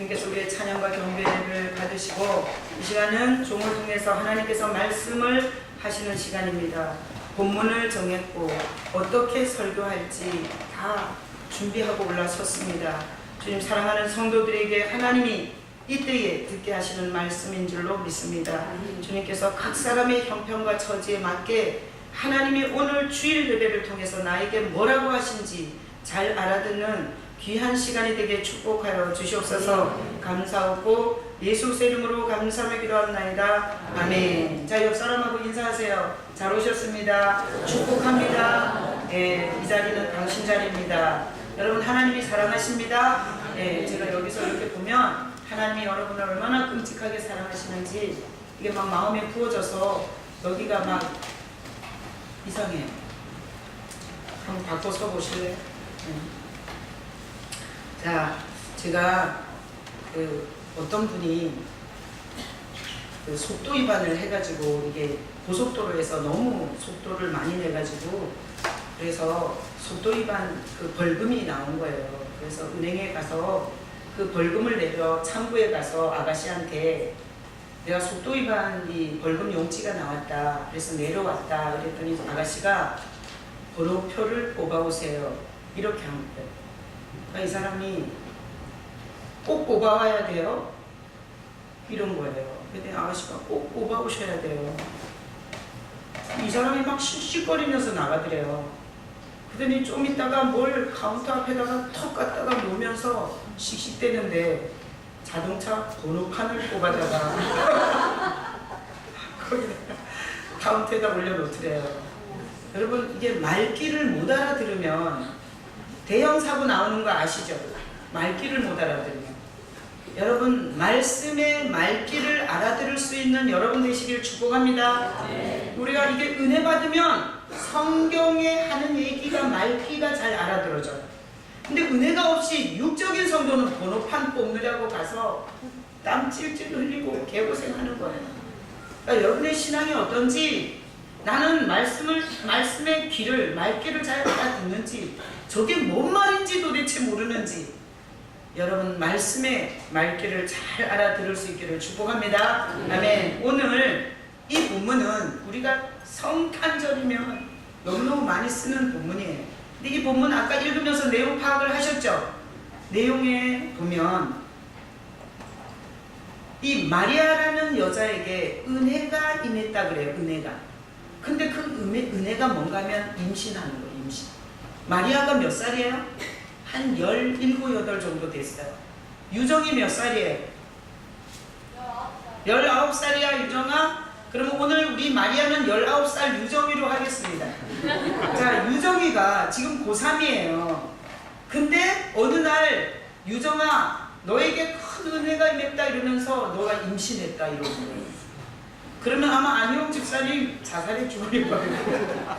주님께서 우리의 찬양과 경배를 받으시고 이 시간은 종을 통해서 하나님께서 말씀을 하시는 시간입니다. 본문을 정했고 어떻게 설교할지 다 준비하고 올라섰습니다. 주님 사랑하는 성도들에게 하나님이 이때에 듣게 하시는 말씀인 줄로 믿습니다. 주님께서 각 사람의 형편과 처지에 맞게 하나님이 오늘 주일 예배를 통해서 나에게 뭐라고 하신지 잘 알아듣는 귀한 시간이 되게 축복하여 주시옵소서. 감사하고 예수 그리스도의 이름으로 감사하며 기도합나이다. 아멘. 자, 옆 사람하고 인사하세요. 잘 오셨습니다. 축복합니다. 이 자리는 당신 자리입니다. 여러분 하나님이 사랑하십니다. 제가 여기서 이렇게 보면 하나님이 여러분을 얼마나 끔찍하게 사랑하시는지 이게 막 마음에 부어져서 여기가 막 이상해요. 한번 바꿔 써보실래요? 자, 제가 어떤 분이 속도 위반을 해가지고 이게 고속도로에서 너무 속도를 많이 내가지고 그래서 속도 위반 벌금이 나온 거예요. 그래서 은행에 가서 그 벌금을 내려 창구에 가서 아가씨한테 내가 속도 위반이 벌금 용지가 나왔다. 그래서 내려왔다. 그랬더니 아가씨가 번호표를 뽑아오세요. 이렇게 한 거예요. 그러니까 이 사람이 꼭 뽑아와야 돼요. 이런 거예요. 근데 아가씨가 꼭 뽑아오셔야 돼요. 이 사람이 막 씩씩거리면서 나가더래요. 그러더니 좀 있다가 뭘 카운터 앞에다가 턱 갖다가 놓으면서 씩씩대는데 자동차 번호판을 뽑아다가 거기다 카운터에다 올려놓더래요. 여러분 이게 말귀를 못 알아들으면 대형 사고 나오는 거 아시죠? 말귀를 못 알아들으면. 여러분 말씀의 말귀를 알아들을 수 있는 여러분 되시길 축복합니다. 우리가 이게 은혜 받으면 성경에 하는 얘기가 말귀가 잘 알아들어져요. 근데 은혜가 없이 육적인 성도는 번호판 뽑느라고 가서 땀 찔찔 흘리고 개고생하는 거예요. 그러니까 여러분의 신앙이 어떤지 나는 말씀의 귀를 말귀를 잘 알아듣는지 저게 뭔 말인지 도대체 모르는지 여러분 말씀의 말귀를 잘 알아들을 수 있기를 축복합니다. 아멘. 오늘 이 본문은 우리가 성탄절이면 너무너무 많이 쓰는 본문이에요. 근데 이 본문 아까 읽으면서 내용 파악을 하셨죠? 내용에 보면 이 마리아라는 여자에게 은혜가 임했다 그래요. 은혜가. 근데 그 은혜가 뭔가 하면 임신하는 거예요. 임신. 마리아가 몇 살이에요? 한 17, 8 정도 됐어요. 유정이 몇 살이에요? 19살이야 유정아? 그러면 오늘 우리 마리아는 19살 유정이로 하겠습니다. 자, 유정이가 지금 고3이에요. 근데 어느 날 유정아 너에게 큰 은혜가 임했다 이러면서 너가 임신했다 이러는 거예요. 그러면 아마 안용 집사님 자살해 죽으려고 할 거예요.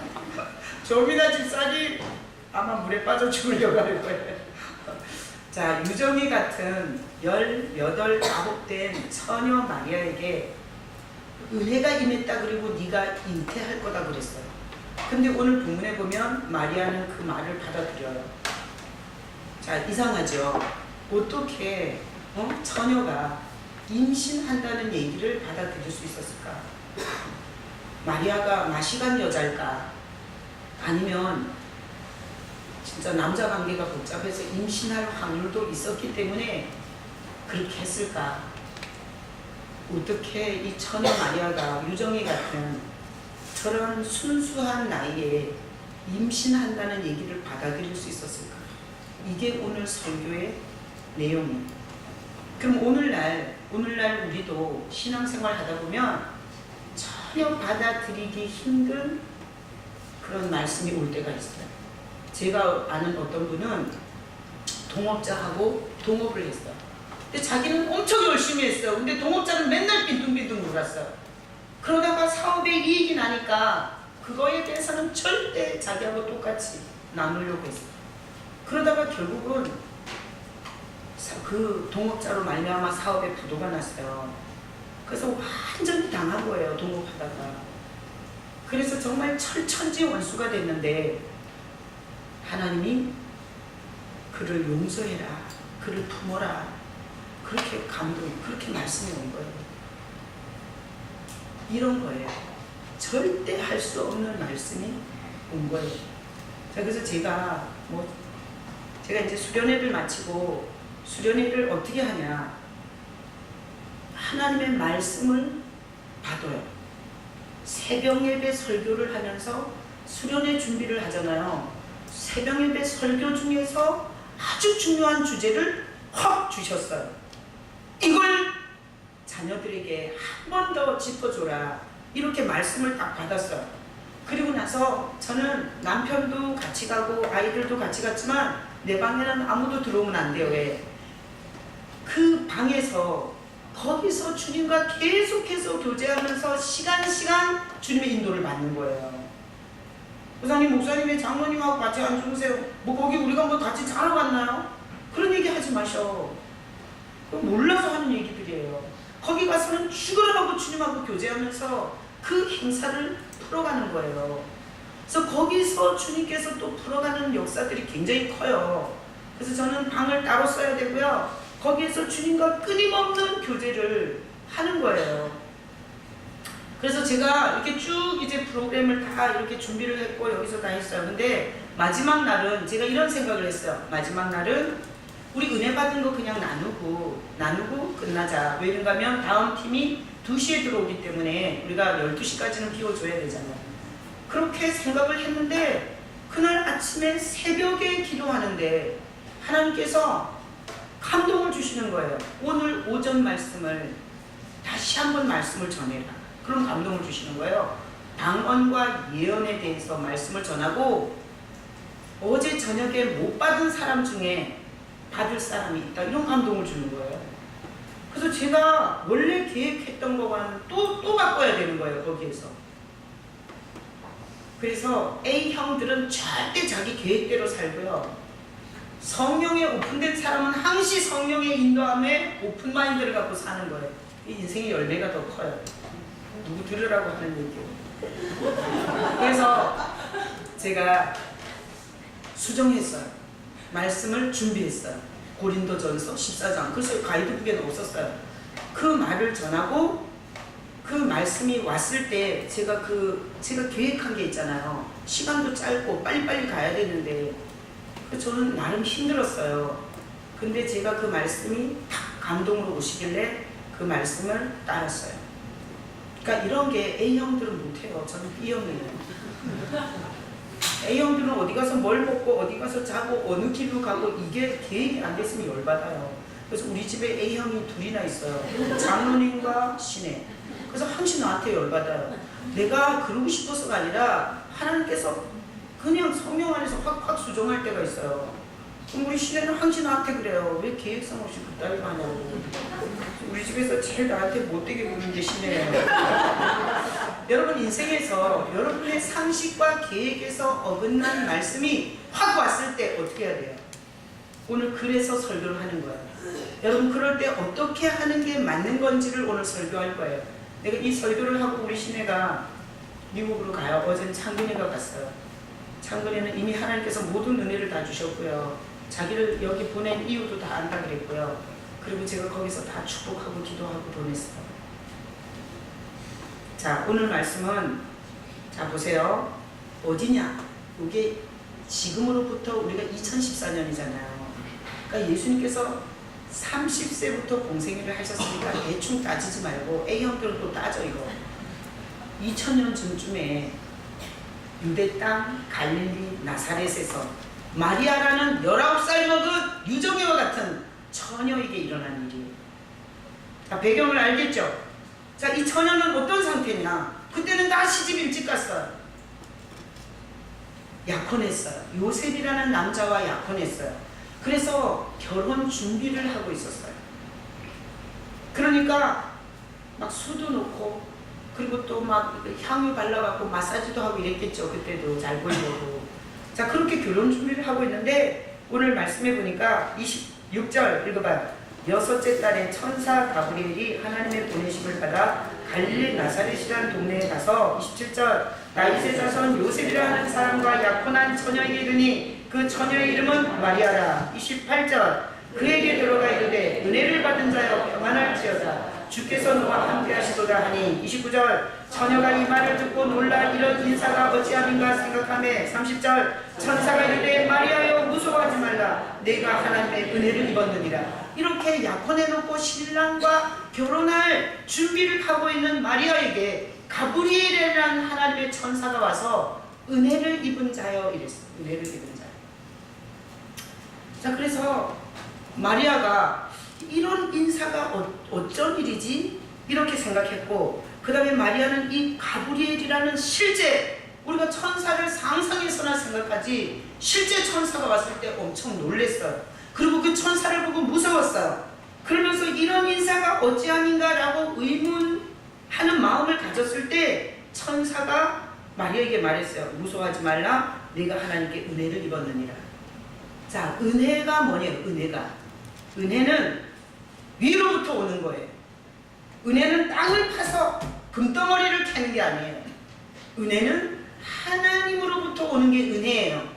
조미나 집사님 아마 물에 빠져 죽으려고 할 거예요. 자, 유정이 같은 18, 9된 처녀 마리아에게 은혜가 임했다 그리고 네가 잉태할 거다 그랬어요. 근데 오늘 본문에 보면 마리아는 그 말을 받아들여요. 자, 이상하죠? 어떻게 처녀가 임신한다는 얘기를 받아들일 수 있었을까? 마리아가 마시간 여자일까? 아니면 진짜 남자 관계가 복잡해서 임신할 확률도 있었기 때문에 그렇게 했을까? 어떻게 이 처녀 마리아가 유정이 같은 저런 순수한 나이에 임신한다는 얘기를 받아들일 수 있었을까? 이게 오늘 설교의 내용이에요. 그럼 오늘날 우리도 신앙생활 하다 보면 전혀 받아들이기 힘든 그런 말씀이 올 때가 있어요. 제가 아는 어떤 분은 동업자하고 동업을 했어요. 근데 자기는 엄청 열심히 했어요. 근데 동업자는 맨날 빈둥빈둥 놀았어요. 그러다가 사업에 이익이 나니까 그거에 대해서는 절대 자기하고 똑같이 나누려고 했어요. 그러다가 결국은 그 동업자로 말미암아 사업에 부도가 났어요. 그래서 완전히 당한 거예요. 동업하다가. 그래서 정말 철천지 원수가 됐는데 하나님이 그를 용서해라, 그를 품어라, 그렇게 감동이, 그렇게 말씀이 온 거예요. 이런 거예요. 절대 할 수 없는 말씀이 온 거예요. 자, 그래서 제가 이제 수련회를 마치고 수련회를 어떻게 하냐. 하나님의 말씀을 받아요. 새벽 예배 설교를 하면서 수련회 준비를 하잖아요. 새벽 예배 설교 중에서 아주 중요한 주제를 확 주셨어요. 이걸 자녀들에게 한 번 더 짚어줘라. 이렇게 말씀을 딱 받았어요. 그리고 나서 저는 남편도 같이 가고 아이들도 같이 갔지만 내 방에는 아무도 들어오면 안 돼요. 왜? 그 방에서 거기서 주님과 계속해서 교제하면서 시간 주님의 인도를 받는 거예요. 목사님, 목사님의 장모님하고 같이 안 주무세요. 거기 우리가 같이 자러 갔나요? 그런 얘기 하지 마셔. 몰라서 하는 얘기들이에요. 거기 가서는 죽으라고 주님하고 교제하면서 그 행사를 풀어가는 거예요. 그래서 거기서 주님께서 또 풀어가는 역사들이 굉장히 커요. 그래서 저는 방을 따로 써야 되고요. 거기에서 주님과 끊임없는 교제를 하는 거예요. 그래서 제가 이렇게 쭉 이제 프로그램을 다 이렇게 준비를 했고 여기서 다 했어요. 근데 마지막 날은 제가 이런 생각을 했어요. 마지막 날은 우리 은혜 받은 거 그냥 나누고 끝나자. 왜냐면 하면 다음 팀이 2시에 들어오기 때문에 우리가 12시까지는 비워줘야 되잖아요. 그렇게 생각을 했는데 그날 아침에 새벽에 기도하는데 하나님께서 감동을 주시는 거예요. 오늘 오전 말씀을 다시 한번 말씀을 전해라. 그런 감동을 주시는 거예요. 방언과 예언에 대해서 말씀을 전하고 어제 저녁에 못 받은 사람 중에 받을 사람이 있다. 이런 감동을 주는 거예요. 그래서 제가 원래 계획했던 거와는 또 바꿔야 되는 거예요. 거기에서. 그래서 A형들은 절대 자기 계획대로 살고요. 성령에 오픈된 사람은 항시 성령의 인도함에 오픈마인드를 갖고 사는 거예요. 이 인생의 열매가 더 커요. 누구 들으라고 하는 얘기예요. 그래서 제가 수정했어요. 말씀을 준비했어요. 고린도전서 14장. 그래서 가이드북에는 없었어요. 그 말을 전하고 그 말씀이 왔을 때 제가 계획한 게 있잖아요. 시간도 짧고 빨리빨리 가야 되는데 저는 나름 힘들었어요. 근데 제가 그 말씀이 탁 감동으로 오시길래 그 말씀을 따랐어요. 그러니까 이런 게 A형들은 못해요. 저는 B형이에요. A형들은 어디 가서 뭘 먹고 어디 가서 자고 어느 길로 가고 이게 계획이 안 됐으면 열받아요. 그래서 우리 집에 A형이 둘이나 있어요. 장로님과 신혜. 그래서 항상 나한테 열받아요. 내가 그러고 싶어서가 아니라 하나님께서 그냥 성령 안에서 확 수정할 때가 있어요. 그럼 우리 신혜는 항상 나한테 그래요. 왜 계획성 없이 그따위로 하냐고. 우리 집에서 제일 나한테 못되게 구는 게 신혜예요. 여러분 인생에서 여러분의 상식과 계획에서 어긋난 말씀이 확 왔을 때 어떻게 해야 돼요? 오늘 그래서 설교를 하는 거예요. 여러분 그럴 때 어떻게 하는 게 맞는 건지를 오늘 설교할 거예요. 내가 이 설교를 하고 우리 신혜가 미국으로 가요. 어제는 창근이가 갔어요. 창근이는 이미 하나님께서 모든 은혜를 다 주셨고요. 자기를 여기 보낸 이유도 다 안다 그랬고요. 그리고 제가 거기서 다 축복하고 기도하고 보냈어요. 자, 오늘 말씀은 자 보세요. 어디냐? 이게 지금으로부터 우리가 2014년이잖아요. 그러니까 예수님께서 30세부터 공생애를 하셨으니까 대충 따지지 말고 A형들은 또 따져 이거. 2000년 전쯤에 유대 땅 갈릴리 나사렛에서 마리아라는 19살 먹은 유정애와 같은 처녀에게 일어난 일이에요. 자, 배경을 알겠죠? 자, 이 처녀는 어떤 상태냐? 그때는 다 시집 일찍 갔어요. 약혼했어요. 요셉이라는 남자와 약혼했어요. 그래서 결혼 준비를 하고 있었어요. 그러니까 막 수도 놓고 그리고 또 막 향유 발라갖고 마사지도 하고 이랬겠죠. 그때도 잘 보이려고. 자, 그렇게 결혼 준비를 하고 있는데 오늘 말씀해 보니까 26절 읽어봐요. 여섯째 달에 천사 가브리엘이 하나님의 보내심을 받아 갈릴리 나사렛이라는 동네에 가서 27절 다윗의 자손 요셉이라는 사람과 약혼한 처녀에게 이르니 그 처녀의 이름은 마리아라. 28절 그에게 들어가 이르되 은혜를 받은 자여 평안할지어다. 주께서 너와 함께 하시도다 하니. 29절 처녀가 이 말을 듣고 놀라 이런 인사가 어찌함인가 생각하며 30절 천사가 이르되 마리아여 무서워하지 말라 내가 하나님의 은혜를 입었느니라. 이렇게 약혼해놓고 신랑과 결혼할 준비를 하고 있는 마리아에게 가브리엘이라는 하나님의 천사가 와서 은혜를 입은 자여 이랬어요. 은혜를 입은 자여. 자, 그래서 마리아가 이런 인사가 어쩐 일이지? 이렇게 생각했고, 그 다음에 마리아는 이 가브리엘이라는 실제 우리가 천사를 상상해서나 생각하지 실제 천사가 왔을 때 엄청 놀랬어요. 그리고 그 천사를 보고 무서웠어요. 그러면서 이런 인사가 어찌함인가 라고 의문하는 마음을 가졌을 때 천사가 마리아에게 말했어요. 무서워하지 말라 네가 하나님께 은혜를 입었느니라. 자, 은혜가 뭐냐요? 은혜는 위로부터 오는 거예요. 은혜는 땅을 파서 금덩어리를 캐는 게 아니에요. 은혜는 하나님으로부터 오는 게 은혜예요.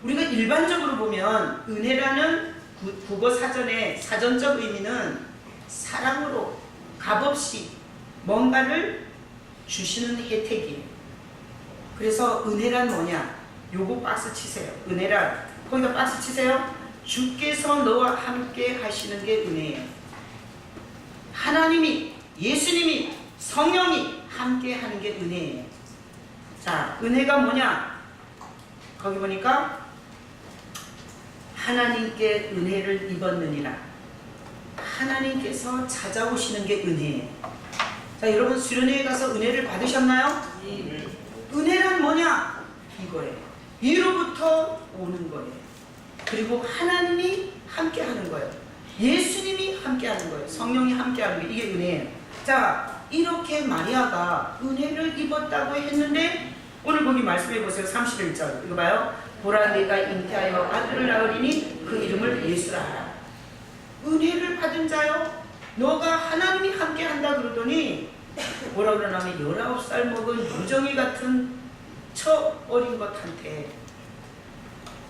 우리가 일반적으로 보면 은혜라는 국어 사전의 사전적 의미는 사랑으로 값없이 뭔가를 주시는 혜택이에요. 그래서 은혜란 뭐냐? 요거 박스 치세요. 은혜란 거기다 박스 치세요. 주께서 너와 함께 하시는 게 은혜예요. 하나님이, 예수님이, 성령이 함께 하는 게 은혜예요. 자, 은혜가 뭐냐? 거기 보니까 하나님께 은혜를 입었느니라. 하나님께서 찾아오시는 게 은혜예요. 자, 여러분 수련회에 가서 은혜를 받으셨나요? 네. 은혜란 뭐냐? 이거예요. 위로부터 오는 거예요. 그리고 하나님이 함께 하는 거예요. 예수님이 함께 하는 거예요. 성령이 함께 하는 게 이게 은혜예요. 자, 이렇게 마리아가 은혜를 입었다고 했는데 오늘 거기 말씀해 보세요. 31절 이거 봐요. 보라 내가 잉태하여 아들을 낳으리니 그 이름을 예수라 하라. 은혜를 받은 자요 너가 하나님이 함께 한다 그러더니 뭐라 그러냐면 19살 먹은 유정이 같은 저 어린 것한테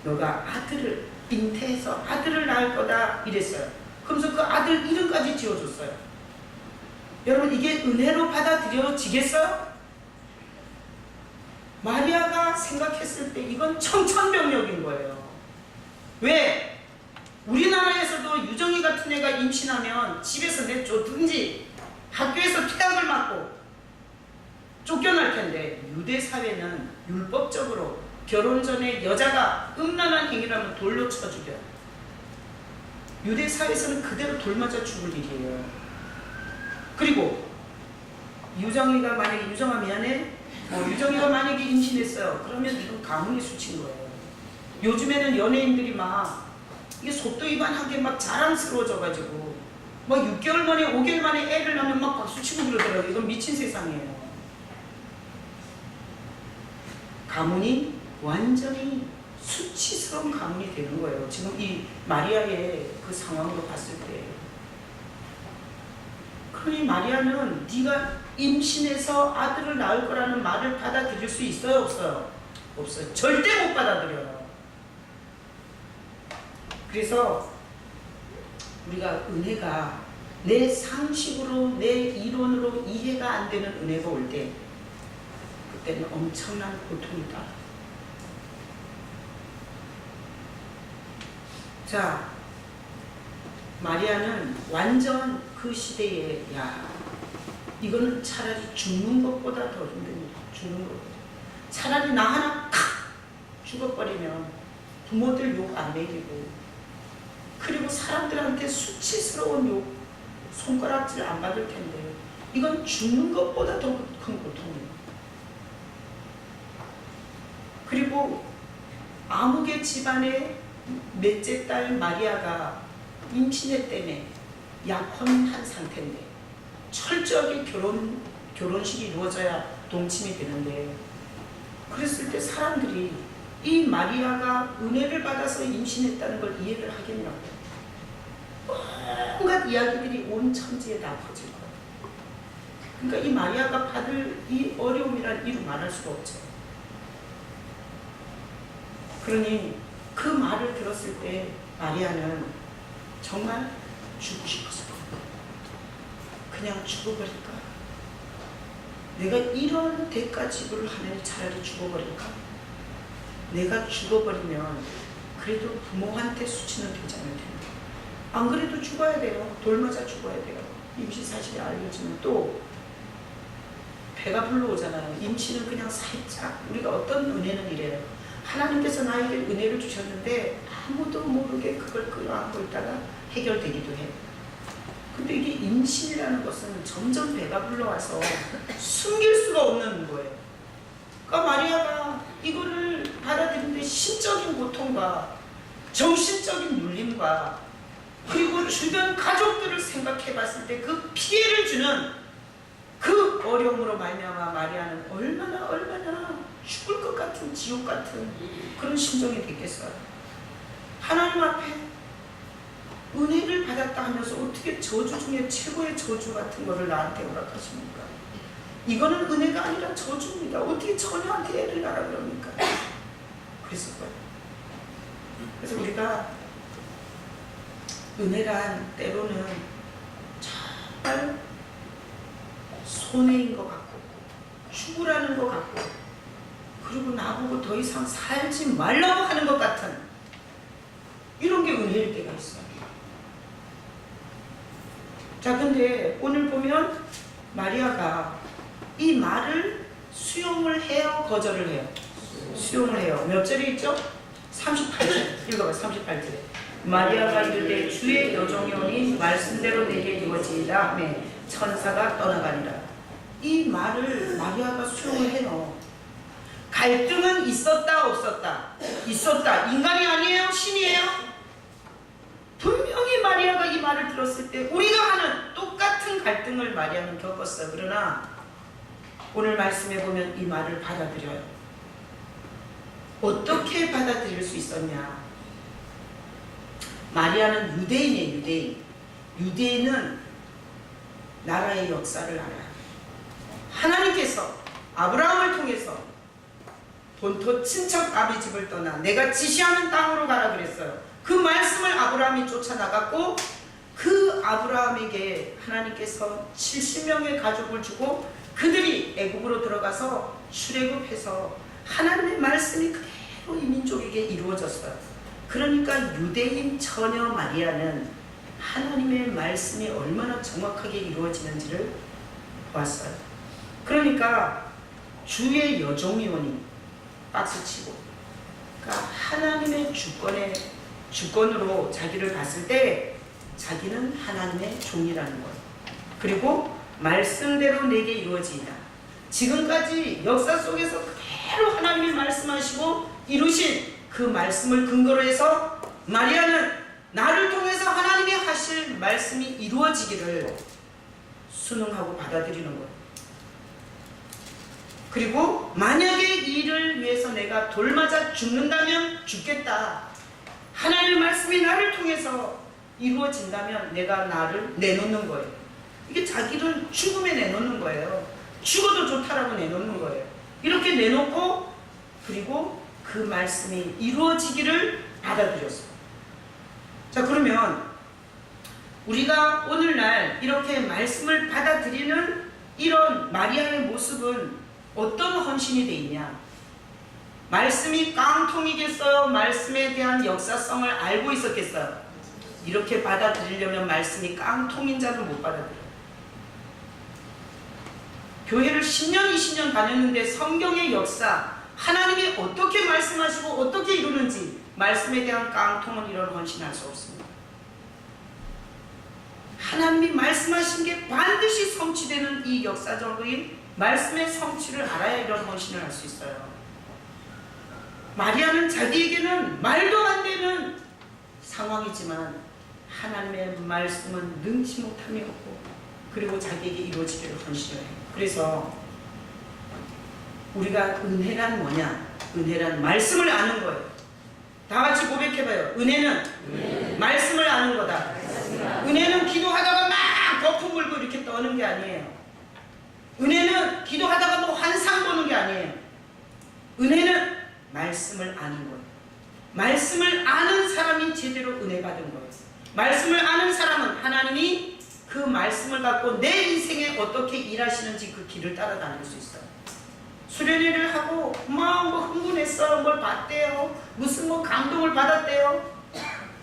너가 아들을 잉태해서 아들을 낳을 거다 이랬어요. 그러면서 그 아들 이름까지 지어줬어요. 여러분 이게 은혜로 받아들여지겠어요? 마리아가 생각했을 때 이건 청천벽력인 거예요. 왜? 우리나라에서도 유정이 같은 애가 임신하면 집에서 내쫓든지 학교에서 퇴학을 맞고 쫓겨날 텐데 유대 사회는 율법적으로 결혼 전에 여자가 음란한 행위를 하면 돌로 쳐 죽여요. 유대 사회에서는 그대로 돌 맞아 죽을 일이에요. 그리고 유정이가 만약에 유정아 미안해 유정이가 만약에 임신했어요. 그러면 이건 가문의 수치인 거예요. 요즘에는 연예인들이 막 이게 속도 위반하게 막 자랑스러워져가지고 막 6개월 만에 5개월 만에 애를 낳으면 막 박수치고 그러더라고요. 이건 미친 세상이에요. 가문이 완전히 수치스러운 가문이 되는 거예요. 지금 이 마리아의 그 상황으로 봤을 때. 그러니 마리아는 네가 임신해서 아들을 낳을 거라는 말을 받아들일 수 있어요? 없어요? 없어요. 절대 못 받아들여요. 그래서 우리가 은혜가 내 상식으로 내 이론으로 이해가 안 되는 은혜가 올 때 그때는 엄청난 고통이다. 자, 마리아는 완전 그 시대에 이거는 차라리 죽는 것보다 더 힘듭니다. 죽는 것보다. 차라리 나 하나 칵 죽어버리면 부모들 욕 안 먹이고 그리고 사람들한테 수치스러운 욕 손가락질 안 받을 텐데 이건 죽는 것보다 더 큰 고통이에요. 그리고 아무개 집안의 넷째 딸 마리아가 임신했다며 약혼한 상태인데 철저하게 결혼식이 이루어져야 동침이 되는데 그랬을 때 사람들이 이 마리아가 은혜를 받아서 임신했다는 걸 이해를 하겠냐고 온갖 이야기들이 온 천지에 다 퍼질 거예요. 그러니까 이 마리아가 받을 이 어려움이란 이루 말할 수가 없죠. 그러니 그 말을 들었을 때 마리아는 정말 죽고 싶어서 그냥 죽어버릴까? 내가 이런 대가 지불을 하면 차라리 죽어버릴까? 내가 죽어버리면 그래도 부모한테 수치는 되지 않을 텐데 안 그래도 죽어야 돼요. 돌 맞아 죽어야 돼요. 임시 사실이 알려지면 또 배가 불러오잖아요. 임신은 그냥 살짝 우리가 어떤 은혜는 이래요. 하나님께서 나에게 은혜를 주셨는데 아무도 모르게 그걸 끌어안고 있다가 해결되기도 해요. 근데 이게 임신이라는 것은 점점 배가 불러와서 숨길 수가 없는 거예요. 그러니까 마리아가 이거를 받아들이는데 심적인 고통과 정신적인 눌림과 그리고 주변 가족들을 생각해 봤을 때 그 피해를 주는 그 어려움으로 말미암아 마리아는 얼마나 죽을 것 같은 지옥 같은 그런 심정이 됐겠어요. 하나님 앞에 은혜를 받았다 하면서 어떻게 저주 중에 최고의 저주 같은 거를 나한테 허락하십니까? 이거는 은혜가 아니라 저주입니다. 어떻게 처녀한테 애를 낳으라 그럽니까? 그랬을 거예요. 그래서 우리가 은혜란 때로는 정말 손해인 것 같고 죽으라는 것 같고 그리고 나보고 더 이상 살지 말라고 하는 것 같은 이런 게 은혜일 때가 있어요. 자, 근데 오늘 보면 마리아가 이 말을 수용을 해요, 거절을 해요? 수용을 해요. 몇 절에 있죠? 38절. 읽어봐, 38절에. 마리아가 이르되 주의 여종이 오니 말씀대로 내게 이루어지이다 하며 천사가 떠나가니라. 이 말을 마리아가 수용을 해요. 갈등은 있었다, 없었다? 있었다. 인간이 아니에요? 신이에요? 분명히 마리아가 이 말을 들었을 때 우리가 하는 똑같은 갈등을 마리아는 겪었어요. 그러나 오늘 말씀에 보면 이 말을 받아들여요. 어떻게 받아들일 수 있었냐? 마리아는 유대인이에요. 유대인. 유대인은 나라의 역사를 알아요. 하나님께서 아브라함을 통해서 본토 친척 아비 집을 떠나 내가 지시하는 땅으로 가라 그랬어요. 그 말씀을 아브라함이 쫓아나갔고 그 아브라함에게 하나님께서 70명의 가족을 주고 그들이 애국으로 들어가서 출애굽해서 하나님의 말씀이 그대로 이 민족에게 이루어졌어요. 그러니까 유대인 처녀 마리아는 하나님의 말씀이 얼마나 정확하게 이루어지는지를 보았어요. 그러니까 주의 여종이오니 박수치고 그러니까 하나님의 주권으로 자기를 봤을 때 자기는 하나님의 종이라는 거예요. 그리고 말씀대로 내게 이루어지이다. 지금까지 역사 속에서 그대로 하나님이 말씀하시고 이루신 그 말씀을 근거로 해서 마리아는 나를 통해서 하나님이 하실 말씀이 이루어지기를 순응하고 받아들이는 거예요. 그리고 만약에 이를 위해서 내가 돌맞아 죽는다면 죽겠다. 하나님의 말씀이 나를 통해서 이루어진다면 내가 나를 내놓는 거예요. 이게 자기를 죽음에 내놓는 거예요. 죽어도 좋다라고 내놓는 거예요. 이렇게 내놓고 그리고 그 말씀이 이루어지기를 받아들였어요. 자, 그러면 우리가 오늘날 이렇게 말씀을 받아들이는 이런 마리아의 모습은 어떤 헌신이 돼 있냐? 말씀이 깡통이겠어요? 말씀에 대한 역사성을 알고 있었겠어요? 이렇게 받아들이려면 말씀이 깡통인 자는 못 받아들여요. 교회를 10년, 20년 다녔는데 성경의 역사, 하나님이 어떻게 말씀하시고 어떻게 이루는지 말씀에 대한 깡통은 이런 헌신할 수 없습니다. 하나님이 말씀하신 게 반드시 성취되는 이 역사적인 말씀의 성취를 알아야 이런 헌신을 할 수 있어요. 마리아는 자기에게는 말도 안 되는 상황이지만 하나님의 말씀은 능치 못함이 없고 그리고 자기에게 이루어지기를 헌신을 해요. 그래서 우리가 은혜란 뭐냐? 은혜란 말씀을 아는 거예요. 다 같이 고백해봐요. 은혜는 말씀을 아는 거다. 은혜는 기도하다가 막 거품 물고 이렇게 떠는 게 아니에요. 은혜는 기도하다가 뭐 환상 보는 게 아니에요. 은혜는 말씀을 아는 거예요. 말씀을 아는 사람이 제대로 은혜 받은 거예요. 말씀을 아는 사람은 하나님이 그 말씀을 갖고 내 인생에 어떻게 일하시는지 그 길을 따라다닐 수 있어요. 수련회를 하고 뭐 흥분했어, 뭘 봤대요, 무슨 뭐 감동을 받았대요.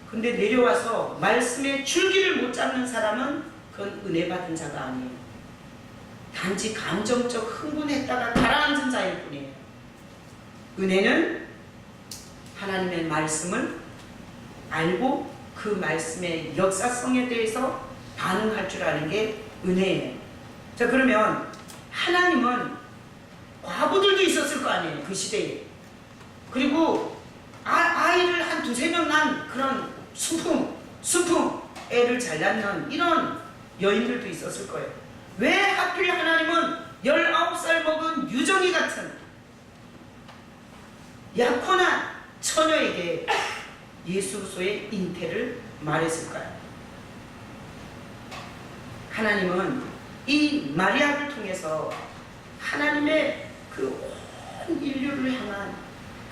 근데 내려와서 말씀의 줄기를 못 잡는 사람은 그건 은혜 받은 자가 아니에요. 단지 감정적 흥분했다가 가라앉은 자일 뿐이에요. 은혜는 하나님의 말씀을 알고 그 말씀의 역사성에 대해서 반응할 줄 아는 게 은혜예요. 자, 그러면 하나님은 과부들도 있었을 거 아니에요, 그 시대에. 그리고 아이를 한 두세 명 난 그런 순풍 애를 잘 낳는 이런 여인들도 있었을 거예요. 왜 하필 하나님은 19살 먹은 유정이 같은 약혼한 처녀에게 예수 그리스도의 잉태를 말했을까요? 하나님은 이 마리아를 통해서 하나님의 그 온 인류를 향한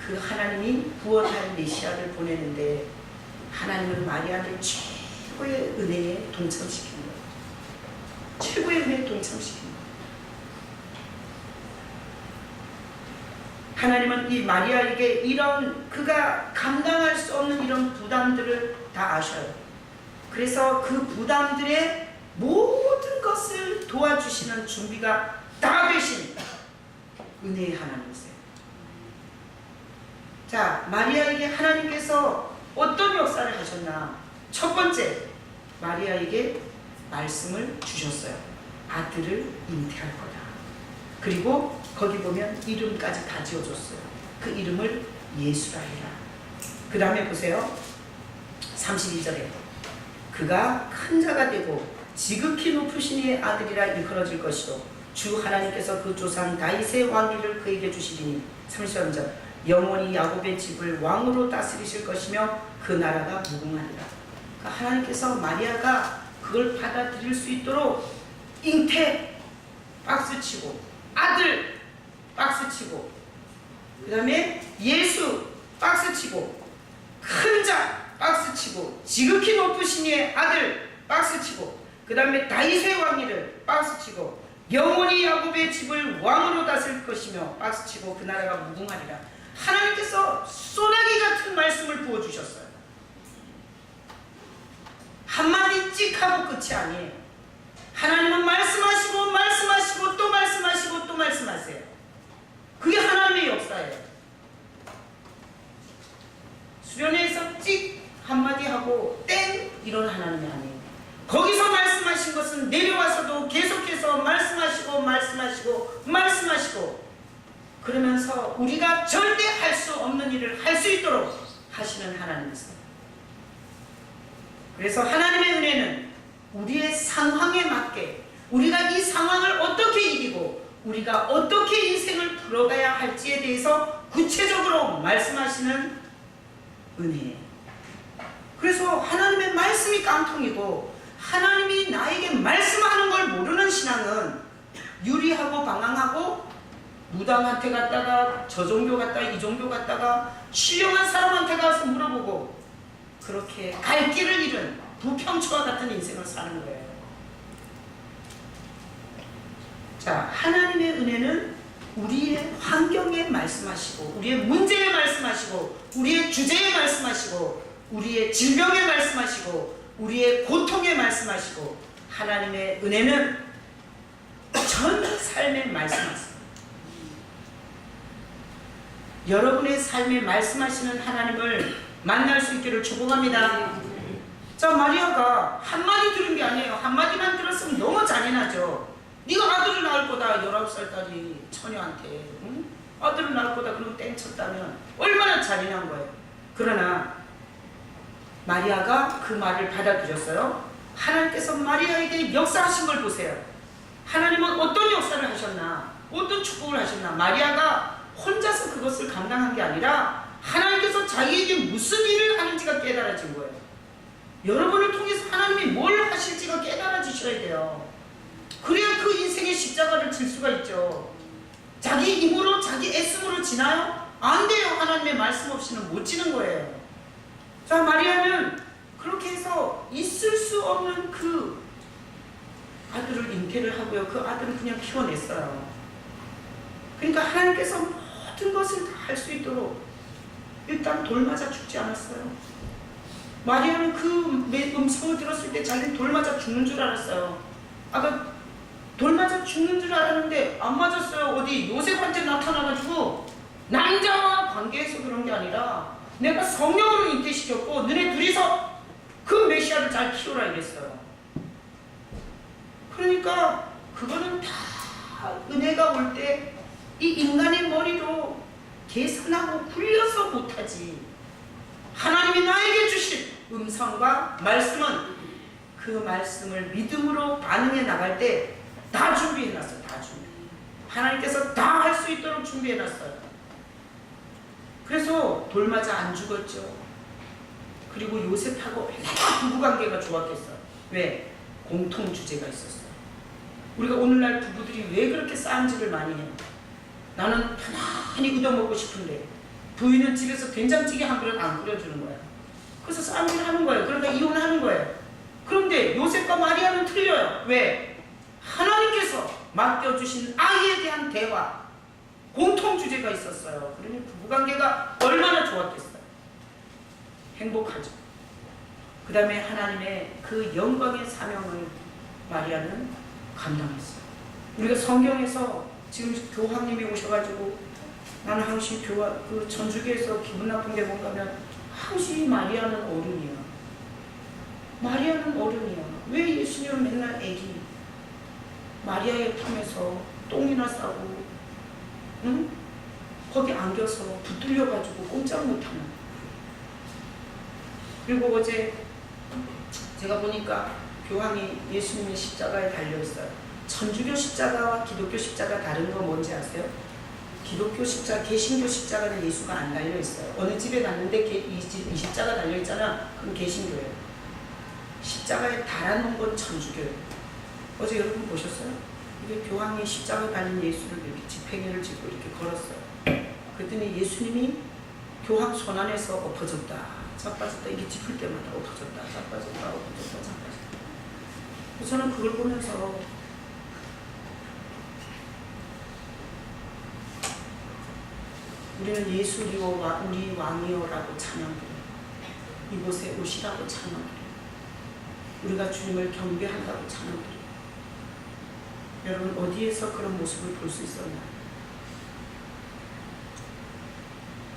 그 하나님이 구원할 메시아를 보내는데 하나님은 마리아를 최고의 은혜에 동참시킨 거예요. 최고의 은혜에 동참시킨 거예요. 하나님은 이 마리아에게 이런 그가 감당할 수 없는 이런 부담들을 다 아셔요. 그래서 그 부담들의 모든 것을 도와주시는 준비가 다 되신 은혜의 하나님이세요. 자, 마리아에게 하나님께서 어떤 역사를 하셨나? 첫 번째, 마리아에게 말씀을 주셨어요. 아들을 잉태할 거다. 그리고 거기 보면 이름까지 다 지어줬어요. 그 이름을 예수라 해라. 그 다음에 보세요. 32절에 그가 큰 자가 되고 지극히 높으신 이의 아들이라 일컬어질 것이요 주 하나님께서 그 조상 다윗의 왕위를 그에게 주시리니 33절 영원히 야곱의 집을 왕으로 다스리실 것이며 그 나라가 무궁하리라. 그러니까 하나님께서 마리아가 그걸 받아들일 수 있도록 잉태 박스치고 아들 박스치고 그 다음에 예수 박스치고 큰 자 박스치고 지극히 높으신 이의 아들 박스치고 그 다음에 다윗의 왕위를 박스치고 영원히 야곱의 집을 왕으로 다스릴 것이며 박스치고 그 나라가 무궁하리라. 하나님께서 소나기 같은 말씀을 부어주셨어요. 한마디 찍 하고 끝이 아니에요. 하나님은 말씀하시고 말씀하시고 또 말씀하시고 또 말씀하세요. 그게 하나님의 역사예요. 수련회에서 찍 한마디 하고 땡 이런 하나님이 아니에요. 거기서 말씀하신 것은 내려와서도 계속해서 말씀하시고 그러면서 우리가 절대 할 수 없는 일을 할 수 있도록 하시는 하나님이세요. 그래서 하나님의 은혜는 우리의 상황에 맞게 우리가 이 상황을 어떻게 이기고 우리가 어떻게 인생을 풀어가야 할지에 대해서 구체적으로 말씀하시는 은혜예요. 그래서 하나님의 말씀이 깡통이고 하나님이 나에게 말씀하는 걸 모르는 신앙은 유리하고 방황하고 무당한테 갔다가 저 종교 갔다가 이 종교 갔다가 신령한 사람한테 가서 물어보고 그렇게 갈 길을 잃은 부평초와 같은 인생을 사는 거예요. 자, 하나님의 은혜는 우리의 환경에 말씀하시고 우리의 문제에 말씀하시고 우리의 주제에 말씀하시고 우리의 질병에 말씀하시고 우리의 고통에 말씀하시고 하나님의 은혜는 전 삶에 말씀하세요. 여러분의 삶에 말씀하시는 하나님을 만날 수 있기를 축복합니다. 자, 마리아가 한마디 들은 게 아니에요. 한마디만 들었으면 너무 잔인하죠. 네가 아들을 낳을 거다. 19살짜리 처녀한테 응? 아들을 낳을 거다. 그러고 땡쳤다면 얼마나 잔인한 거예요. 그러나 마리아가 그 말을 받아들였어요. 하나님께서 마리아에게 역사하신 걸 보세요. 하나님은 어떤 역사를 하셨나? 어떤 축복을 하셨나? 마리아가 혼자서 그것을 감당한 게 아니라 하나님께서 자기에게 무슨 일을 하는지가 깨달아진 거예요. 여러분을 통해서 하나님이 뭘 하실지가 깨달아지셔야 돼요. 그래야 그 인생의 십자가를 질 수가 있죠. 자기 힘으로 자기 애씀으로 지나요? 안 돼요. 하나님의 말씀 없이는 못 지는 거예요. 자, 마리아는 그렇게 해서 있을 수 없는 그 아들을 잉태를 하고요. 그 아들은 그냥 키워냈어요. 그러니까 하나님께서 모든 것을 다 할 수 있도록 일단 돌 맞아 죽지 않았어요. 마리아는 그 음성을 들었을 때 자기는 돌 맞아 죽는 줄 알았어요. 아까 돌 맞아 죽는 줄 알았는데 안 맞았어요. 어디 요셉한테 나타나가지고 남자와 관계해서 그런 게 아니라 내가 성령으로 잉태시켰고 너네 둘이서 그 메시아를 잘 키우라 이랬어요. 그러니까 그거는 다 은혜가 올 때 이 인간의 머리로 계산하고 굴려서 못하지. 하나님이 나에게 주신 음성과 말씀은 그 말씀을 믿음으로 반응해 나갈 때 다 준비해놨어요. 다 준비. 하나님께서 다 할 수 있도록 준비해놨어요. 그래서 돌 맞아 안 죽었죠. 그리고 요셉하고 얼마나 부부관계가 좋았겠어요. 왜? 공통 주제가 있었어요. 우리가 오늘날 부부들이 왜 그렇게 싸움질을 많이 해요? 나는 편안히 얻어먹고 싶은데 부인은 집에서 된장찌개 한 그릇 안 끓여주는 거야. 그래서 싸움질 하는 거예요. 그러다 이혼하는 거예요. 그런데 요셉과 마리아는 틀려요. 왜? 하나님께서 맡겨주신 아이에 대한 대화, 공통 주제가 있었어요. 그러니 부부관계가 얼마나 좋았겠어요. 행복하죠. 그 다음에 하나님의 그 영광의 사명을 마리아는 감당했어요. 우리가 성경에서 지금 교황님이 오셔가지고 나는 항시 그 전주교에서 기분 나쁜 게 뭔가 하면 항시 마리아는 어른이야. 마리아는 어른이야. 왜 예수님은 맨날 애기? 마리아의 품에서 똥이나 싸고 응? 거기 안겨서 붙들려가지고 꼼짝 못하는. 그리고 어제 제가 보니까 교황이 예수님의 십자가에 달려있어요. 천주교 십자가와 기독교 십자가 다른 거 뭔지 아세요? 기독교 십자가, 개신교 십자가는 예수가 안 달려있어요. 어느 집에 갔는데 이 십자가 달려있잖아. 그건 개신교예요. 십자가에 달아놓은 건 천주교예요. 어제 여러분 보셨어요? 이게 교황이 십자가에 달린 예수를 이렇게 집행유를 짚고 이렇게 걸었어요. 그랬더니 예수님이 교황 손 안에서 엎어졌다, 자빠졌다, 이게 짚을 때마다 엎어졌다, 자빠졌다, 엎어졌다, 자빠졌다. 저는 그걸 보면서 우리는 예수리요 우리 왕이요라고 찬양드려요. 이곳에 오시라고 찬양드려요. 우리가 주님을 경배한다고 찬양드려요. 여러분 어디에서 그런 모습을 볼 수 있었나요?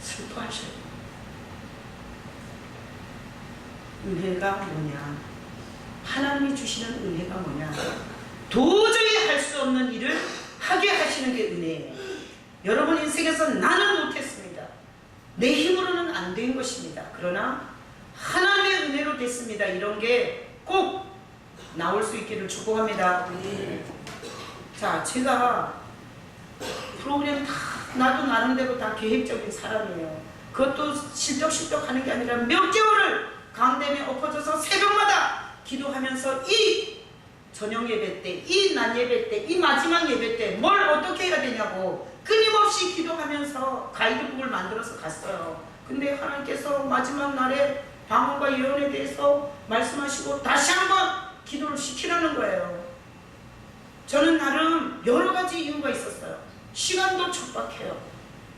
슬퍼하셔요. 은혜가 뭐냐? 하나님이 주시는 은혜가 뭐냐? 도저히 할 수 없는 일을 하게 하시는 게 은혜예요. 여러분 인생에서 나는 못했습니다. 내 힘으로는 안 된 것입니다. 그러나 하나님의 은혜로 됐습니다. 이런 게 꼭 나올 수 있기를 축복합니다. 자, 제가 프로그램 다 나도 나름대로 다 계획적인 사람이에요. 그것도 실적실적 하는 게 아니라 몇 개월을 강댐에 엎어져서 새벽마다 기도하면서 이 저녁 예배 때, 이 낮 예배 때, 이 마지막 예배 때 뭘 어떻게 해야 되냐고 끊임없이 기도하면서 가이드북을 만들어서 갔어요. 근데 하나님께서 마지막 날에 방언과 예언에 대해서 말씀하시고 다시 한번 기도를 시키라는 거예요. 저는 나름 여러 가지 이유가 있었어요. 시간도 촉박해요.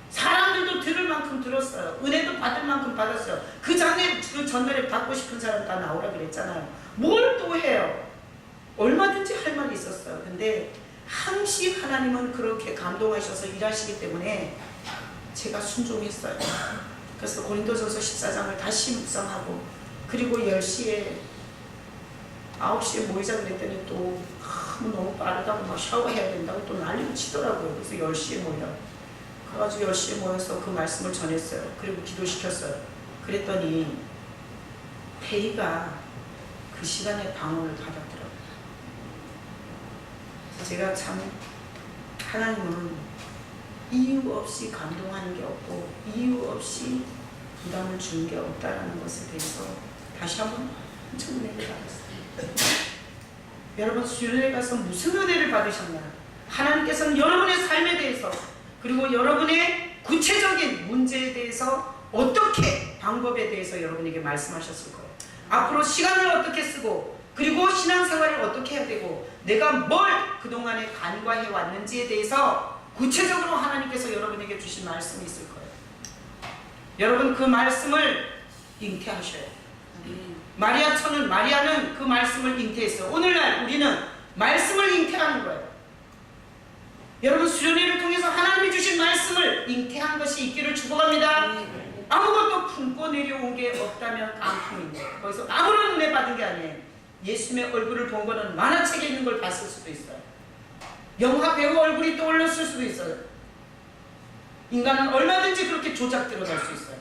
사람들도 들을 만큼 들었어요. 은혜도 받을 만큼 받았어요. 그 전날에 받고 싶은 사람 다 나오라 그랬잖아요. 뭘 또 해요? 얼마든지 할 말이 있었어요. 근데 항시 하나님은 그렇게 감동하셔서 일하시기 때문에 제가 순종했어요. 그래서 고린도전서 14장을 다시 묵상하고, 그리고 10시에 9시에 모이자 그랬더니 또 너무 빠르다고 막 샤워해야 된다고 또 난리를 치더라고요. 그래서 10시에 모이라고. 그래가지고 10시에 모여서 그 말씀을 전했어요. 그리고 기도시켰어요. 그랬더니 태희가 그 시간에 방언을 받았더라고요. 제가 참 하나님은 이유 없이 감동하는 게 없고 이유 없이 부담을 주는 게 없다라는 것에 대해서 다시 한번 엄청 은혜를 받았어요. 여러분 수련회 가서 무슨 은혜를 받으셨나? 하나님께서는 여러분의 삶에 대해서, 그리고 여러분의 구체적인 문제에 대해서 어떻게 방법에 대해서 여러분에게 말씀하셨을 거예요. 앞으로 시간을 어떻게 쓰고 그리고 신앙생활을 어떻게 해야 되고 내가 뭘 그동안에 간과해 왔는지에 대해서 구체적으로 하나님께서 여러분에게 주신 말씀이 있을 거예요. 여러분 그 말씀을 잉태하셔야 돼요. 마리아는 그 말씀을 잉태했어요. 오늘날 우리는 말씀을 잉태하는 거예요. 여러분 수련회를 통해서 하나님이 주신 말씀을 잉태한 것이 있기를 축복합니다. 아무것도 품고 내려온 게 없다면 깡통인데 거기서 아무런 은혜 받은 게 아니에요. 예수님의 얼굴을 본 거는 만화책에 있는 걸 봤을 수도 있어요. 영화 배우 얼굴이 떠올랐을 수도 있어요. 인간은 얼마든지 그렇게 조작되어 갈 수 있어요.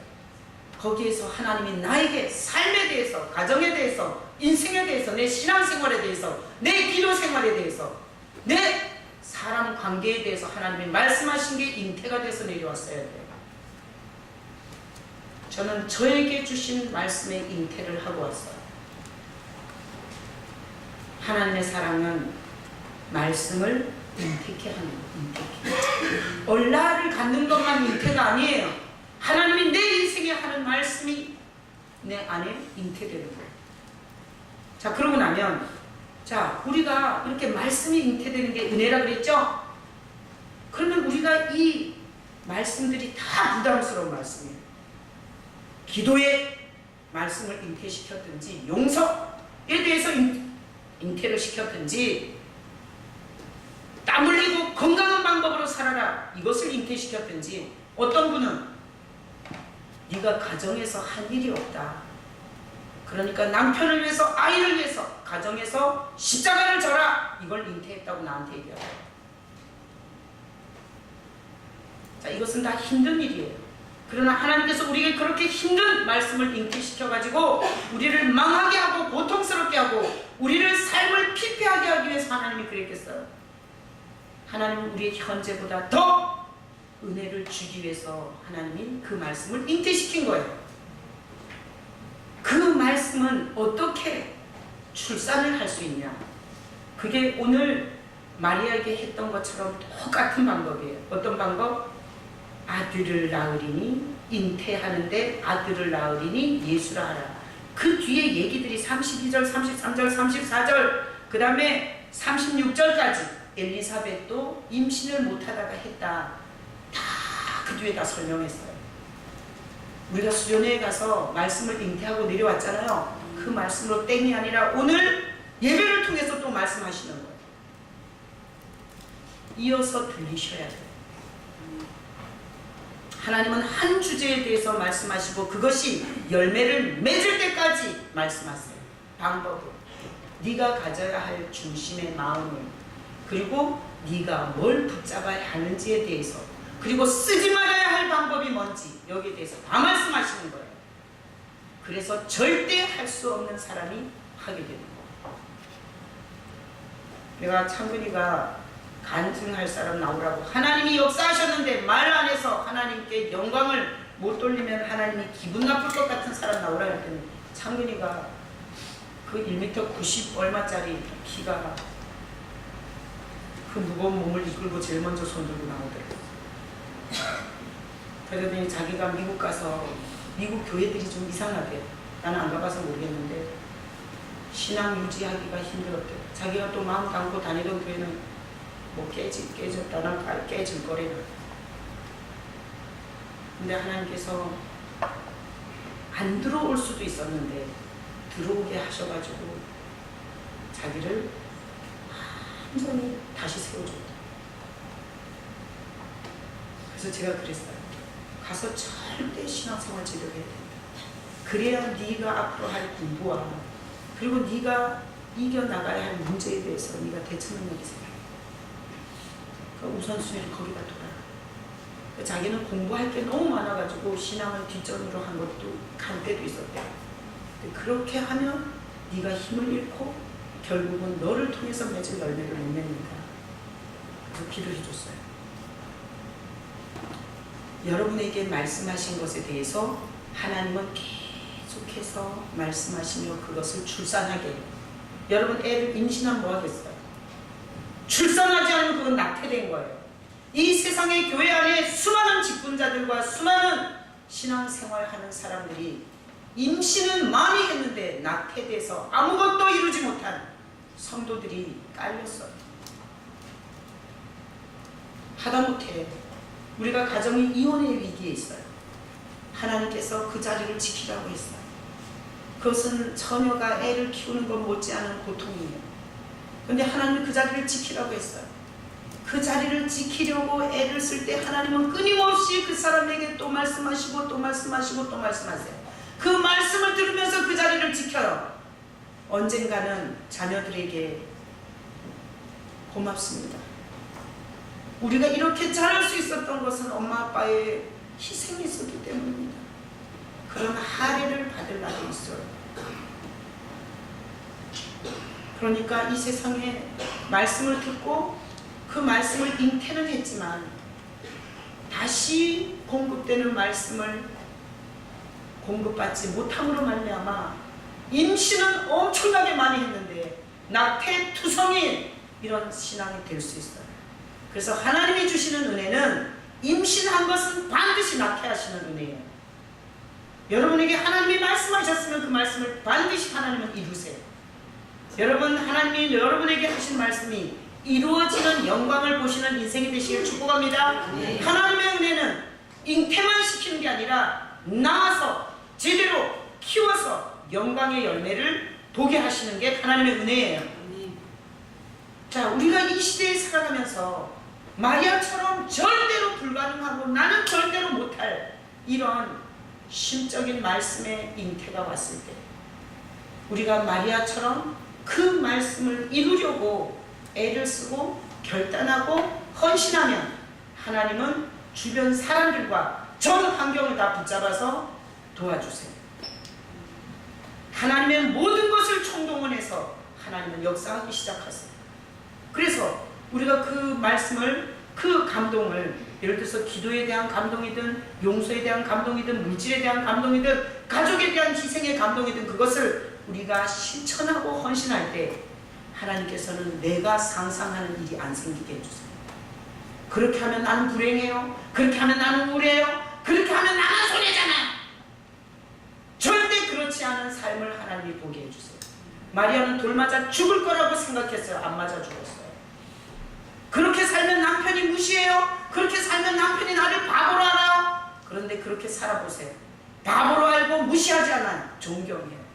거기에서 하나님이 나에게 삶에 대해서, 가정에 대해서, 인생에 대해서, 내 신앙생활에 대해서, 내 기도생활에 대해서, 내 사람 관계에 대해서 하나님이 말씀하신 게 잉태가 돼서 내려왔어야 돼요. 저는 저에게 주신 말씀에 잉태를 하고 왔어요. 하나님의 사랑은 말씀을 잉태케 하는 거예요. 얼라를 갖는 것만 잉태가 아니에요. 하나님이 내 인생에 하는 말씀이 내 안에 잉태되는 거예요. 자, 그러고 나면 자, 우리가 이렇게 말씀이 잉태되는 게 은혜라 그랬죠? 그러면 우리가 이 말씀들이 다 부담스러운 말씀이에요. 기도에 말씀을 잉태시켰든지 용서에 대해서 잉태를 시켰든지 땀 흘리고 건강한 방법으로 살아라 이것을 잉태시켰든지 어떤 분은 네가 가정에서 한 일이 없다. 그러니까 남편을 위해서 아이를 위해서 가정에서 십자가를 져라 이걸 잉태했다고 나한테 얘기하고 자 이것은 다 힘든 일이에요. 그러나 하나님께서 우리에게 그렇게 힘든 말씀을 잉태시켜가지고 우리를 망하게 하고 고통스럽게 하고 우리를 삶을 피폐하게 하기 위해서 하나님이 그랬겠어요. 하나님은 우리의 현재보다 더 은혜를 주기 위해서 하나님이 그 말씀을 잉태시킨 거예요. 그 말씀은 어떻게 출산을 할 수 있냐? 그게 오늘 마리아에게 했던 것처럼 똑같은 방법이에요. 어떤 방법? 아들을 낳으리니 잉태하는데 아들을 낳으리니 예수라 하라. 그 뒤에 얘기들이 32절, 33절, 34절 그 다음에 36절까지 엘리사벳도 임신을 못하다가 했다. 다 그 뒤에 다 설명했어요. 우리가 수련회에 가서 말씀을 잉태하고 내려왔잖아요. 그 말씀으로 땡이 아니라 오늘 예배를 통해서 또 말씀하시는 거예요. 이어서 들리셔야 돼요. 하나님은 한 주제에 대해서 말씀하시고 그것이 열매를 맺을 때까지 말씀하세요. 방법을. 네가 가져야 할 중심의 마음을 그리고 네가 뭘 붙잡아야 하는지에 대해서 그리고 쓰지 말아야 할 방법이 뭔지 여기에 대해서 다 말씀하시는 거예요. 그래서 절대 할 수 없는 사람이 하게 되는 거예요. 내가 창근이가 간증할 사람 나오라고 하나님이 역사하셨는데 말 안 해서 하나님께 영광을 못 돌리면 하나님이 기분 나쁠 것 같은 사람 나오라 했더니 창근이가 그 1m 90 얼마짜리 키가 그 무거운 몸을 이끌고 제일 먼저 손 들고 나오더라고요. 그러더니 자기가 미국 가서 미국 교회들이 좀 이상하대. 나는 안 가봐서 모르겠는데 신앙 유지하기가 힘들었대. 자기가 또 마음 담고 다니던 교회는 뭐 깨졌다나 깨질 거래나. 근데 하나님께서 안 들어올 수도 있었는데 들어오게 하셔가지고 자기를 완전히 다시 세워줬다. 그래서 제가 그랬어요. 가서 절대 신앙생활 제대로 해야 된다. 그래야 네가 앞으로 할 공부와 그리고 네가 이겨나가야 할 문제에 대해서 네가 대처 능력이 생겨. 그 우선순위를 거기다 둬라. 자기는 공부할 게 너무 많아가지고 신앙을 뒷전으로 한 것도 간 때도 있었대. 그렇게 하면 네가 힘을 잃고 결국은 너를 통해서 맺은 열매를 못 맺는다. 그래서 기도해 줬어요. 여러분에게 말씀하신 것에 대해서 하나님은 계속해서 말씀하시며 그것을 출산하게 해요. 여러분 애를 임신하면 뭐 하겠어요? 출산하지 않으면 그건 낙태된 거예요. 이 세상의 교회 안에 수많은 직분자들과 수많은 신앙생활하는 사람들이 임신은 많이 했는데 낙태돼서 아무것도 이루지 못한 성도들이 깔렸어요. 하다못해 우리가 가정이 이혼의 위기에 있어요. 하나님께서 그 자리를 지키라고 했어요. 그것은 처녀가 애를 키우는 것 못지않은 고통이에요. 그런데 하나님은 그 자리를 지키라고 했어요. 그 자리를 지키려고 애를 쓸 때 하나님은 끊임없이 그 사람에게 또 말씀하시고 또 말씀하시고 또 말씀하세요. 그 말씀을 들으면서 그 자리를 지켜요. 언젠가는 자녀들에게 고맙습니다. 우리가 이렇게 자랄 수 있었던 것은 엄마 아빠의 희생이 있었기 때문입니다. 그런 할애를 받을 날이 있어요. 그러니까 이 세상에 말씀을 듣고 그 말씀을 잉태는 했지만 다시 공급되는 말씀을 공급받지 못함으로 말미암아 임신은 엄청나게 많이 했는데 낙태투성인 이런 신앙이 될 수 있어요. 그래서 하나님이 주시는 은혜는 임신한 것은 반드시 낙태하시는 은혜예요. 여러분에게 하나님이 말씀하셨으면 그 말씀을 반드시 하나님은 이루세요. 여러분, 하나님이 여러분에게 하신 말씀이 이루어지는 영광을 보시는 인생이 되시길 축복합니다. 네. 하나님의 은혜는 잉태만 시키는 게 아니라 낳아서 제대로 키워서 영광의 열매를 보게 하시는 게 하나님의 은혜예요. 네. 자, 우리가 이 시대에 살아가면서 마리아처럼 절대로 불가능하고 나는 절대로 못할 이런 심적인 말씀의 잉태가 왔을 때 우리가 마리아처럼 그 말씀을 이루려고 애를 쓰고 결단하고 헌신하면 하나님은 주변 사람들과 전 환경을 다 붙잡아서 도와주세요. 하나님의 모든 것을 총동원해서 하나님은 역사하기 시작하세요. 그래서 우리가 그 말씀을, 그 감동을, 예를 들어서 기도에 대한 감동이든 용서에 대한 감동이든 물질에 대한 감동이든 가족에 대한 희생의 감동이든 그것을 우리가 실천하고 헌신할 때 하나님께서는 내가 상상하는 일이 안 생기게 해주세요. 그렇게 하면 나는 불행해요. 그렇게 하면 나는 우울해요. 그렇게 하면 나는 손해잖아요. 절대 그렇지 않은 삶을 하나님이 보게 해주세요. 마리아는 돌 맞아 죽을 거라고 생각했어요. 안 맞아 죽었어요. 그렇게 살면 남편이 무시해요. 그렇게 살면 남편이 나를 바보로 알아요. 그런데 그렇게 살아보세요. 바보로 알고 무시하지 않아요. 존경해요.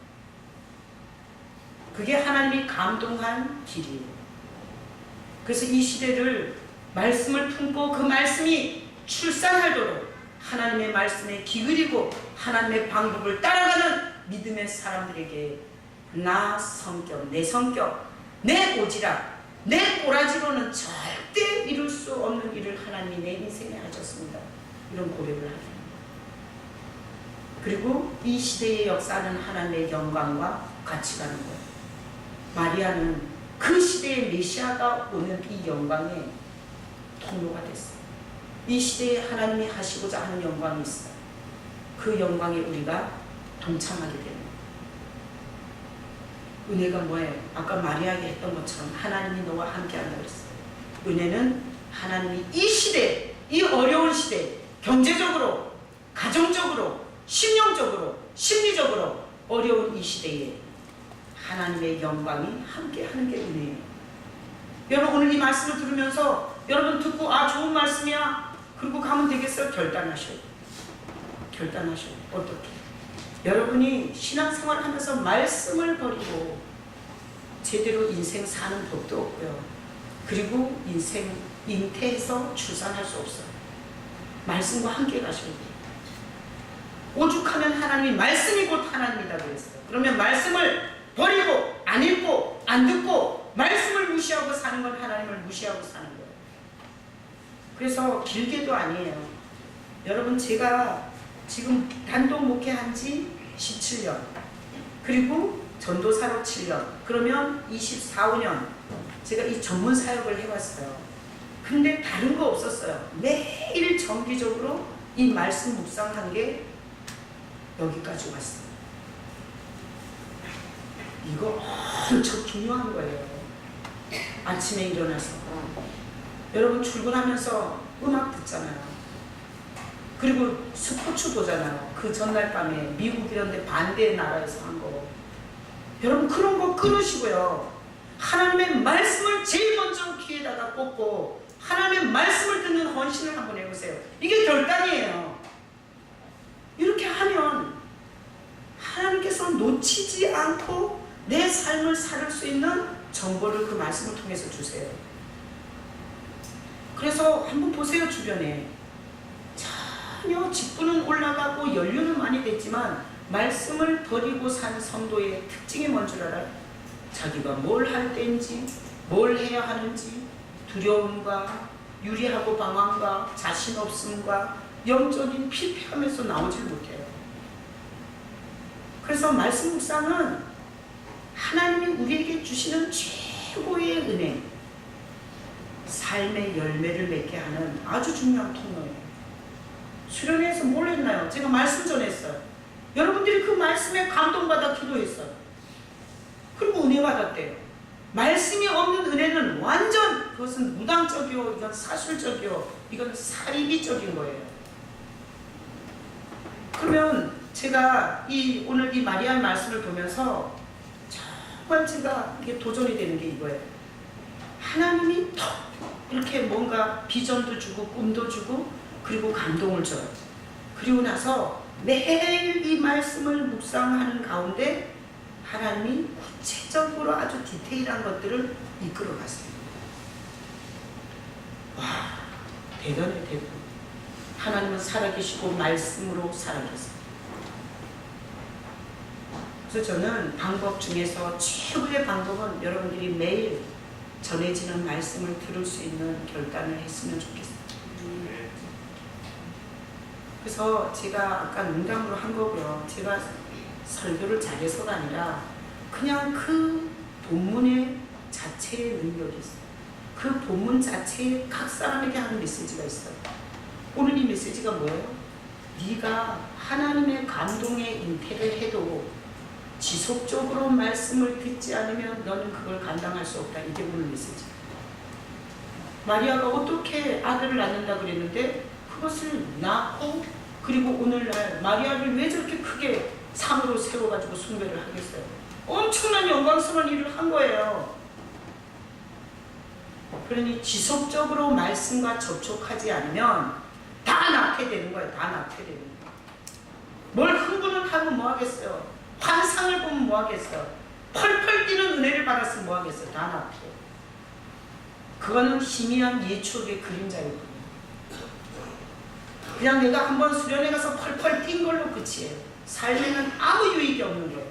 그게 하나님이 감동한 길이에요. 그래서 이 시대를 말씀을 품고 그 말씀이 출산하도록 하나님의 말씀에 기울이고 하나님의 방법을 따라가는 믿음의 사람들에게 나 성격, 내 오지랖, 내 꼬라지로는 절대 이룰 수 없는 일을 하나님이 내 인생에 하셨습니다. 이런 고백을 하네요. 그리고 이 시대의 역사는 하나님의 영광과 같이 가는 거예요. 마리아는 그 시대의 메시아가 오는 이 영광의 통로가 됐어요. 이 시대에 하나님이 하시고자 하는 영광이 있어요. 그 영광에 우리가 동참하게 됩니다. 은혜가 뭐예요? 아까 마리아에게 했던 것처럼 하나님이 너와 함께한다 그랬어요. 은혜는 하나님이 이 시대, 이 어려운 시대, 경제적으로, 가정적으로, 심령적으로, 심리적으로 어려운 이 시대에 하나님의 영광이 함께하는 게 은혜예요. 여러분, 오늘 이 말씀을 들으면서 여러분 듣고 좋은 말씀이야 그리고 가면 되겠어요? 결단하셔요. 어떻게? 여러분이 신앙생활을 하면서 말씀을 버리고 제대로 인생 사는 법도 없고요. 그리고 인생 잉태해서 출산할 수 없어요. 말씀과 함께 가셔야 돼요. 오죽하면 하나님이 말씀이 곧 하나님이다 그랬어요. 그러면 말씀을 버리고 안 읽고 안 듣고 말씀을 무시하고 사는 건 하나님을 무시하고 사는 거예요. 그래서 길게도 아니에요. 여러분, 제가 지금 단독 목회한 지 17년 그리고 전도사로 7년 그러면 24, 5년 제가 이 전문 사역을 해왔어요. 근데 다른 거 없었어요. 매일 정기적으로 이 말씀 묵상한 게 여기까지 왔어요. 이거 엄청 중요한 거예요. 아침에 일어나서 여러분 출근하면서 음악 듣잖아요. 그리고 스포츠도잖아요. 그 전날 밤에 미국 이런 데 반대 나라에서 한 거. 여러분 그런 거 끊으시고요. 하나님의 말씀을 제일 먼저 귀에다가 꽂고 하나님의 말씀을 듣는 헌신을 한번 해보세요. 이게 결단이에요. 이렇게 하면 하나님께서 놓치지 않고 내 삶을 살을 수 있는 정보를 그 말씀을 통해서 주세요. 그래서 한번 보세요. 주변에 전혀 직분은 올라가고 연륜은 많이 됐지만 말씀을 버리고 산 성도의 특징이 뭔 줄 알아요? 자기가 뭘 할 때인지 뭘 해야 하는지 두려움과 유리하고 방황과 자신 없음과 영적인 피폐함에서 나오질 못해요. 그래서 말씀 묵상은 하나님이 우리에게 주시는 최고의 은혜, 삶의 열매를 맺게 하는 아주 중요한 통로예요. 수련회에서 뭘 했나요? 제가 말씀 전했어요. 여러분들이 그 말씀에 감동받아 기도했어요. 그리고 은혜 받았대요. 말씀이 없는 은혜는 완전 그것은 무당적이요, 이건 사술적이요, 이건 사리비적인 거예요. 그러면 제가 오늘 이 마리아의 말씀을 보면서 정말 제가 이게 도전이 되는 게 이거예요. 하나님이 턱 이렇게 뭔가 비전도 주고 꿈도 주고 그리고 감동을 줘요. 그리고 나서 매일 이 말씀을 묵상하는 가운데 하나님이 구체적으로 아주 디테일한 것들을 이끌어 갔어요. 와, 대단해, 대단. 하나님은 살아계시고 말씀으로 살아계세요. 그래서 저는 방법 중에서 최고의 방법은 여러분들이 매일 전해지는 말씀을 들을 수 있는 결단을 했으면 좋겠어요. 그래서 제가 아까 농담으로 한 거고요. 제가 설교를 잘해서가 아니라 그냥 그 본문의 자체의 능력이 있어요. 그 본문 자체에 각 사람에게 하는 메시지가 있어요. 오늘 이 메시지가 뭐예요? 네가 하나님의 감동에 잉태를 해도 지속적으로 말씀을 듣지 않으면 너는 그걸 감당할 수 없다. 이게 오늘 메시지. 마리아가 어떻게 아들을 낳는다 그랬는데 그것을 낳고 그리고 오늘날 마리아를 왜 저렇게 크게 상으로 세워가지고 숭배를 하겠어요? 엄청난 영광스러운 일을 한 거예요. 그러니 지속적으로 말씀과 접촉하지 않으면 다 낙태되는 거예요. 다 낙태되는 거예요. 뭘 흥분을 하면 뭐 하겠어요? 환상을 보면 뭐 하겠어요? 펄펄 뛰는 은혜를 받았으면 뭐 하겠어요? 다 낙태. 그거는 희미한 예추억의 그림자일 뿐이에요. 그냥 내가 한번 수련회 가서 펄펄 뛴 걸로 끝이에요. 삶에는 아무 유익이 없는 거예요.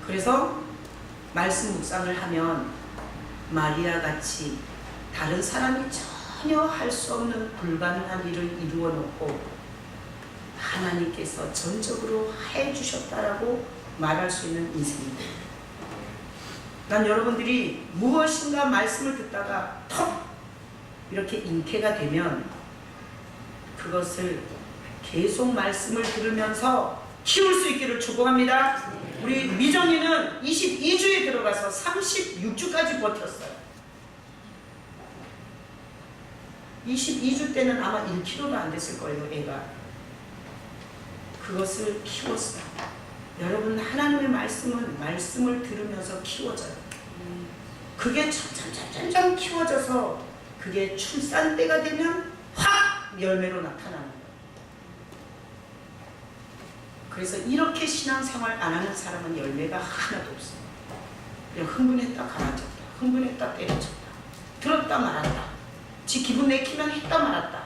그래서 말씀 묵상을 하면 마리아 같이 다른 사람이 전혀 할 수 없는 불가능한 일을 이루어 놓고 하나님께서 전적으로 해주셨다라고 말할 수 있는 인생입니다. 난 여러분들이 무엇인가 말씀을 듣다가 턱 이렇게 잉태가 되면 그것을 계속 말씀을 들으면서 키울 수 있기를 축복합니다. 우리 미정이는 22주에 들어가서 36주까지 버텼어요. 22주 때는 아마 1kg도 안 됐을 거예요, 애가. 그것을 키웠어요. 여러분, 하나님의 말씀은 말씀을 들으면서 키워져요. 그게 점점 키워져서 그게 출산 때가 되면 확 열매로 나타나는 거예요. 그래서 이렇게 신앙생활 안 하는 사람은 열매가 하나도 없어요. 그냥 흥분했다 가라앉았다, 흥분했다 때려쳤다, 들었다 말았다, 지 기분 내키면 했다 말았다.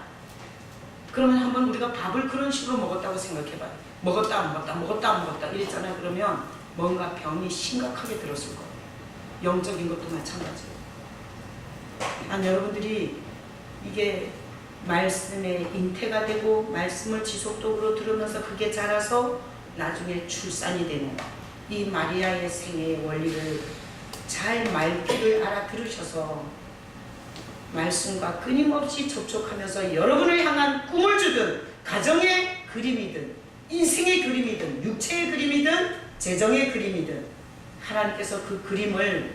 그러면 한번 우리가 밥을 그런 식으로 먹었다고 생각해봐요. 먹었다 안 먹었다, 먹었다 안 먹었다 이랬잖아요. 그러면 뭔가 병이 심각하게 들었을 거예요. 영적인 것도 마찬가지예요. 난 여러분들이 이게 말씀에 잉태가 되고 말씀을 지속적으로 들으면서 그게 자라서 나중에 출산이 되는 이 마리아의 생애의 원리를 잘 말귀를 알아들으셔서 말씀과 끊임없이 접촉하면서 여러분을 향한 꿈을 주든 가정의 그림이든 인생의 그림이든 육체의 그림이든 재정의 그림이든 하나님께서 그 그림을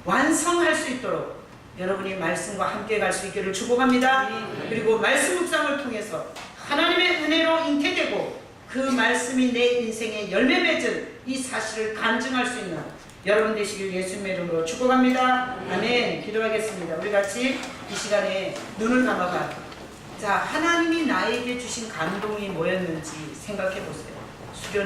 완성할 수 있도록 여러분이 말씀과 함께 갈 수 있기를 축복합니다. 그리고 말씀 묵상을 통해서 하나님의 은혜로 잉태되고 그 말씀이 내 인생에 열매 맺은 이 사실을 간증할 수 있는 여러분 되시길 예수님의 이름으로 축복합니다. 아멘. 기도하겠습니다. 우리 같이 이 시간에 눈을 감아봐. 자, 하나님이 나에게 주신 감동이 뭐였는지 생각해 보세요. 수련